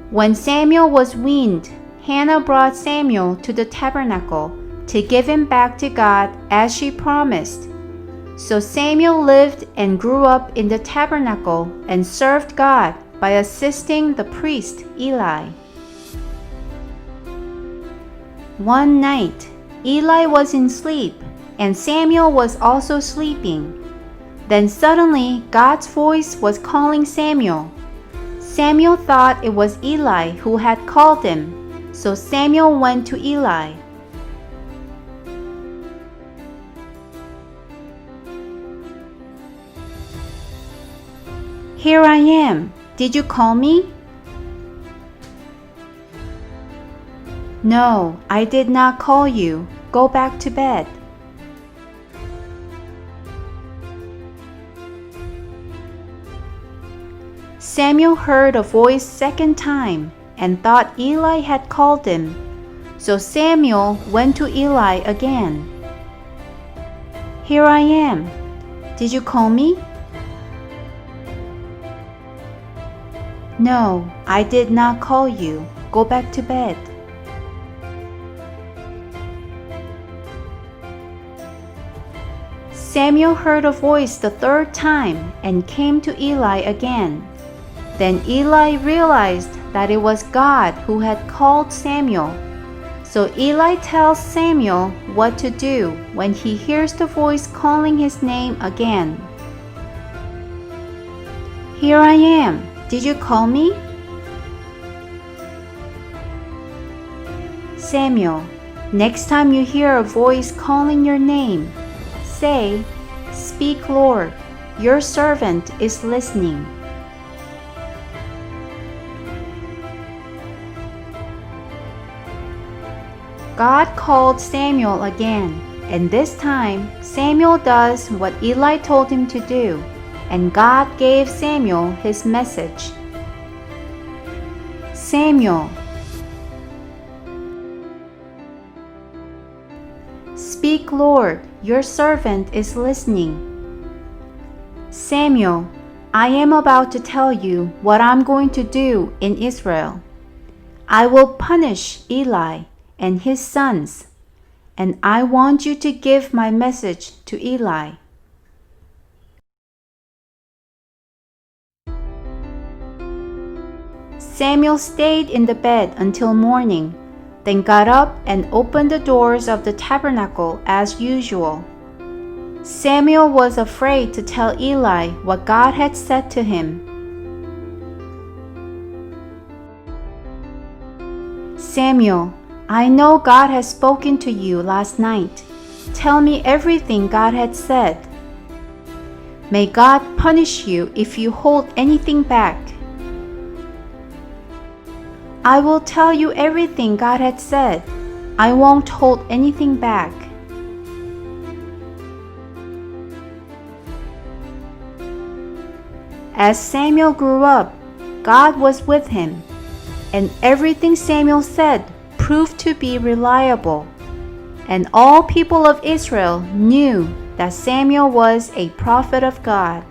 When Samuel was weaned, Hannah brought Samuel to the tabernacle to give him back to God as she promised. So Samuel lived and grew up in the tabernacle and served God by assisting the priest Eli. One night, Eli was in sleep, and Samuel was also sleeping. Then suddenly God's voice was calling Samuel. Samuel thought it was Eli who had called him, so Samuel went to Eli. "Here I am. Did you call me?" "No, I did not call you. Go back to bed." Samuel heard a voice second time and thought Eli had called him. So Samuel went to Eli again. "Here I am. Did you call me?" "No, I did not call you. Go back to bed." Samuel heard a voice the third time and came to Eli again. Then Eli realized that it was God who had called Samuel. So Eli tells Samuel what to do when he hears the voice calling his name again. "Here I am. Did you call me?" "Samuel, next time you hear a voice calling your name, say, 'Speak, Lord, your servant is listening.'" God called Samuel again, and this time Samuel does what Eli told him to do, and God gave Samuel his message. "Samuel, speak, Lord, your servant is listening." "Samuel, I am about to tell you what I'm going to do in Israel. I will punish Eli and his sons, and I want you to give my message to Eli." Samuel stayed in the bed until morning, then got up and opened the doors of the tabernacle as usual. Samuel was afraid to tell Eli what God had said to him. "Samuel, I know God has spoken to you last night. Tell me everything God had said. May God punish you if you hold anything back." "I will tell you everything God had said. I won't hold anything back." As Samuel grew up, God was with him, and everything Samuel said proved to be reliable, and all people of Israel knew that Samuel was a prophet of God.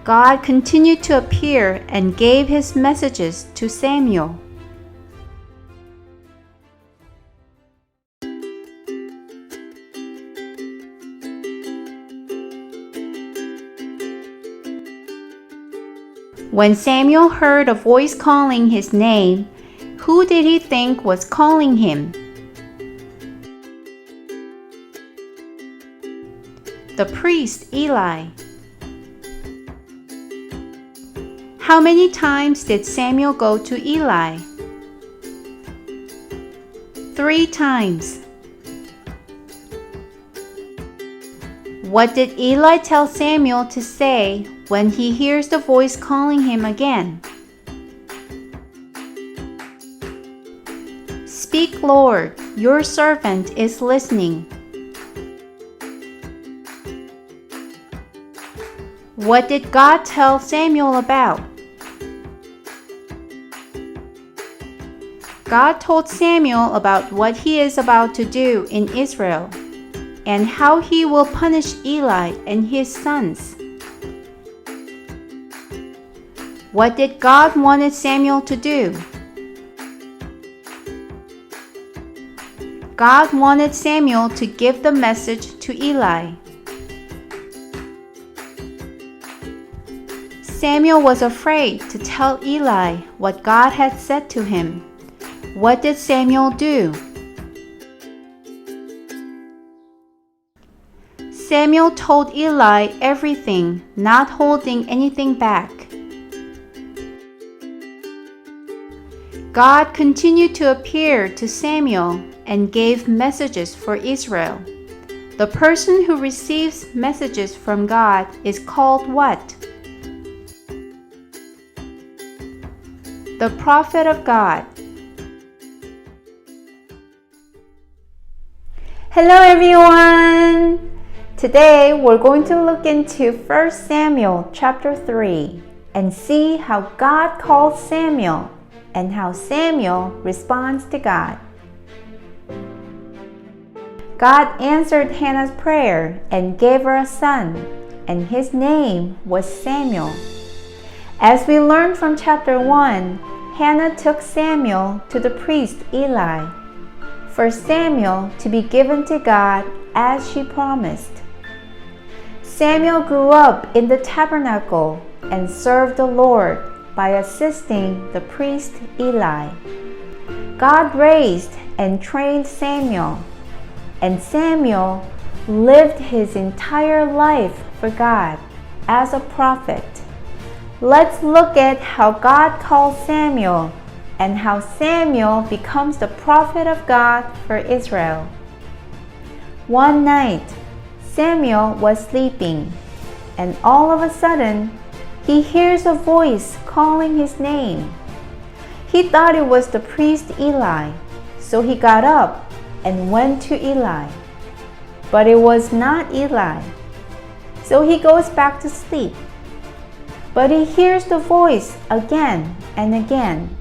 God continued to appear and gave his messages to Samuel. When Samuel heard a voice calling his name, who did he think was calling him? The priest Eli. How many times did Samuel go to Eli? 3 times. What did Eli tell Samuel to say when he hears the voice calling him again? "Speak, Lord, your servant is listening." What did God tell Samuel about? God told Samuel about what he is about to do in Israel, and how he will punish Eli and his sons. What did God wanted Samuel to do? God wanted Samuel to give the message to Eli. Samuel was afraid to tell Eli what God had said to him. What did Samuel do? Samuel told Eli everything, not holding anything back. God continued to appear to Samuel and gave messages for Israel. The person who receives messages from God is called what? The prophet of God. Hello everyone! Today we're going to look into 1 Samuel chapter 3 and see how God called Samuel and how Samuel responds to God. God answered Hannah's prayer and gave her a son, and his name was Samuel. As we learned from chapter 1, Hannah took Samuel to the priest Eli for Samuel to be given to God as she promised. Samuel grew up in the tabernacle and served the Lord by assisting the priest Eli. God raised and trained Samuel, and Samuel lived his entire life for God as a prophet. Let's look at how God called Samuel and how Samuel becomes the prophet of God for Israel. One night, Samuel was sleeping, and all of a sudden, he hears a voice calling his name. He thought it was the priest Eli, so he got up and went to Eli. But it was not Eli, so he goes back to sleep. But he hears the voice again and again.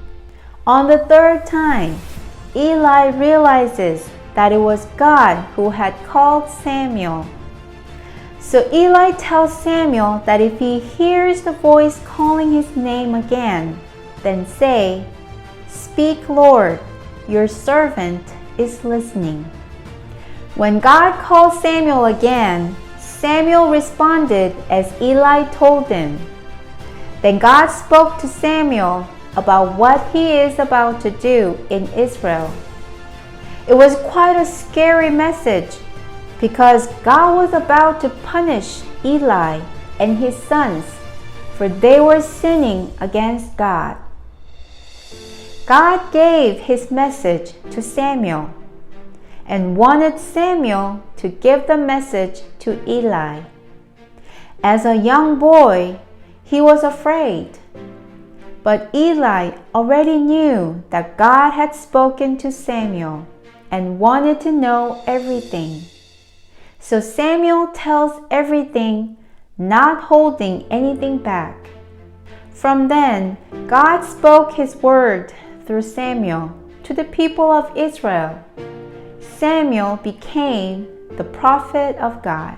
On the third time, Eli realizes that it was God who had called Samuel. So Eli tells Samuel that if he hears the voice calling his name again, then say, "Speak, Lord, your servant is listening." When God called Samuel again, Samuel responded as Eli told him. Then God spoke to Samuel about what he is about to do in Israel. It was quite a scary message because God was about to punish Eli and his sons, for they were sinning against God. God gave his message to Samuel and wanted Samuel to give the message to Eli. As a young boy, he was afraid, but Eli already knew that God had spoken to Samuel and wanted to know everything. So Samuel tells everything, not holding anything back. From then, God spoke his word through Samuel to the people of Israel. Samuel became the prophet of God.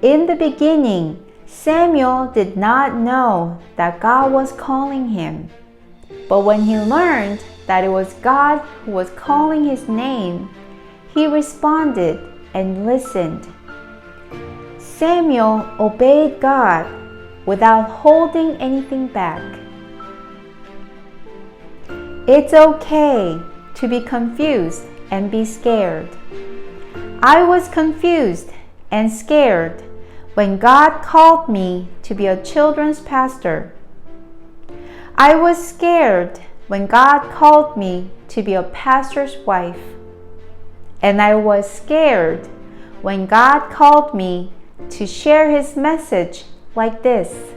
In the beginning, Samuel did not know that God was calling him. But when he learned that it was God who was calling his name, he responded and listened. Samuel obeyed God without holding anything back. It's okay to be confused and be scared. I was confused and scared when God called me to be a children's pastor. I was scared when God called me to be a pastor's wife. And I was scared when God called me to share his message like this.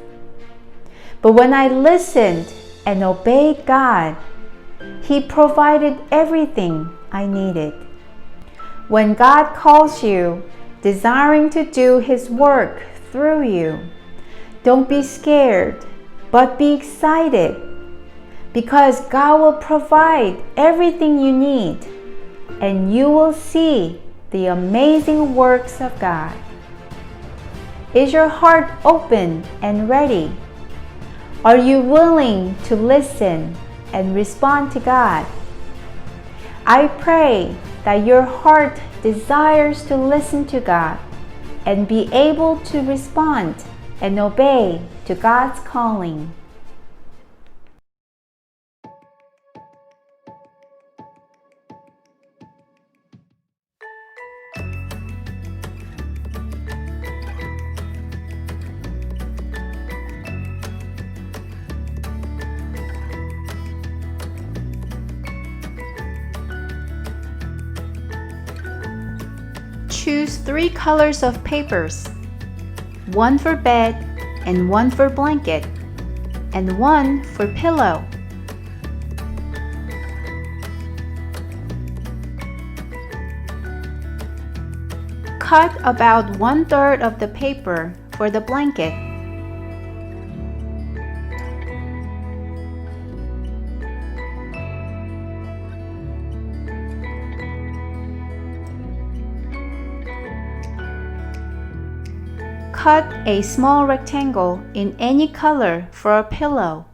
But when I listened and obeyed God, he provided everything I needed. When God calls you, desiring to do his work through you, don't be scared, but be excited, because God will provide everything you need, and you will see the amazing works of God. Is your heart open and ready? Are you willing to listen and respond to God? I pray that your heart desires to listen to God and be able to respond and obey to God's calling. Choose 3 colors of papers, one for bed and one for blanket, and one for pillow. Cut about 1/3 of the paper for the blanket. Cut a small rectangle in any color for a pillow.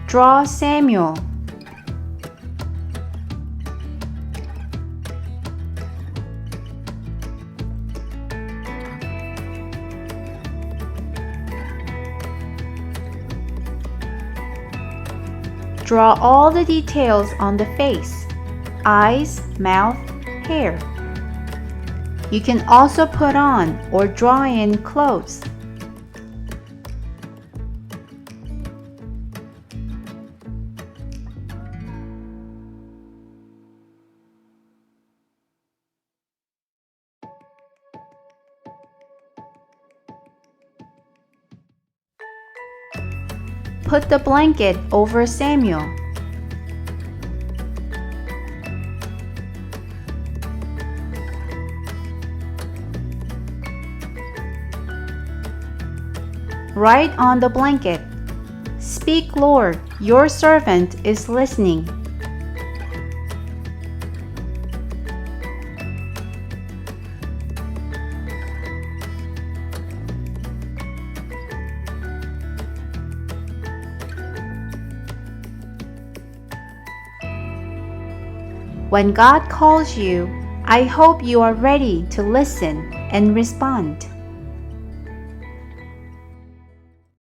Draw Samuel. Draw all the details on the face, eyes, mouth, hair. You can also put on or draw in clothes. Put the blanket over Samuel. Write on the blanket, "Speak, Lord, your servant is listening." When God calls you, I hope you are ready to listen and respond.